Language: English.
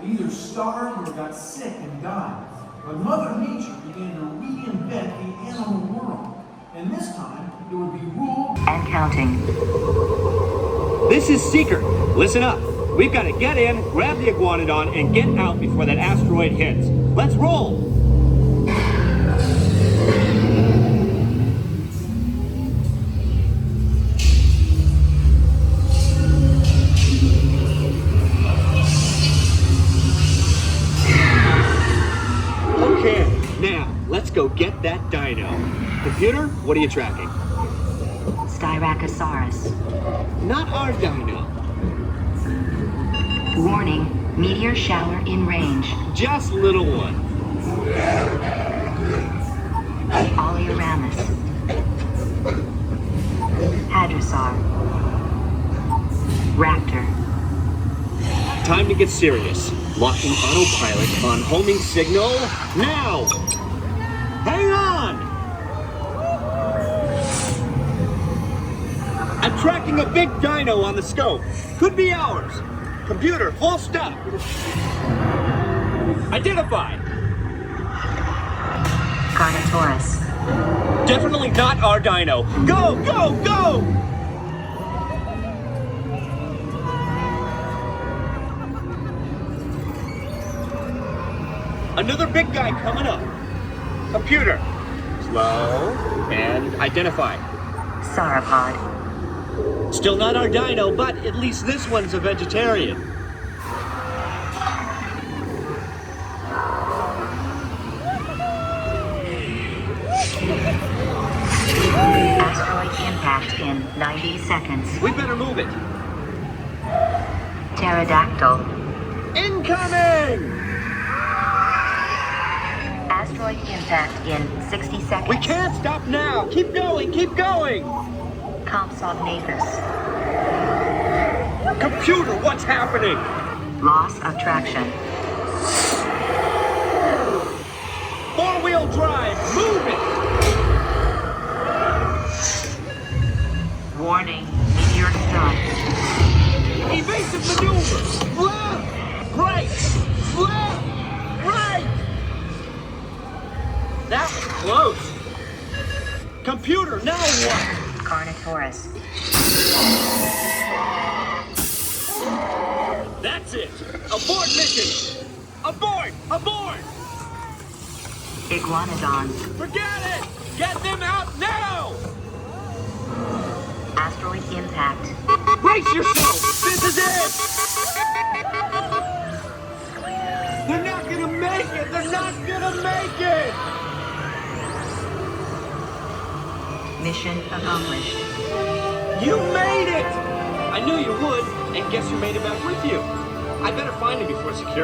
They either starved or got sick and died. But Mother Nature began to reinvent the animal world. And this time, it would be ruled and counting. This is Seeker. Listen up. We've got to get in, grab the iguanodon, and get out before that asteroid hits. Let's roll! Okay, now, let's go get that dino. Computer, what are you tracking? Styracosaurus. Not our dino. Warning, meteor shower in range. Just little one. Oleoramus. Hadrosaur. Raptor. Time to get serious. Locking autopilot on homing signal now! Hang on! I'm tracking a big dino on the scope. Could be ours. Computer, full stop. Identified. Carnotaurus. Definitely not our dino. Go, go, go! Another big guy coming up. Computer. Slow and identify. Sauropod. Still not our dino, but at least this one's a vegetarian. Asteroid impact in 90 seconds. We better move it. Pterodactyl. Incoming! Asteroid impact in 60 seconds. We can't stop now. Keep going, keep going. Compsognathus. Computer, what's happening? Loss of traction. Four-wheel drive, move it! Warning, meteor strike. Evasive maneuver! Left! Right! Left! Right! That was close. Computer, now what? Carnotaurus. That's it! Abort mission! Abort! Abort! Iguanodon. Forget it! Get them out now! Asteroid impact. Brace yourself! This is it! They're not gonna make it! They're not gonna make it! Mission accomplished. You made it! I knew you would, and guess who made it back with you? I better find him before security.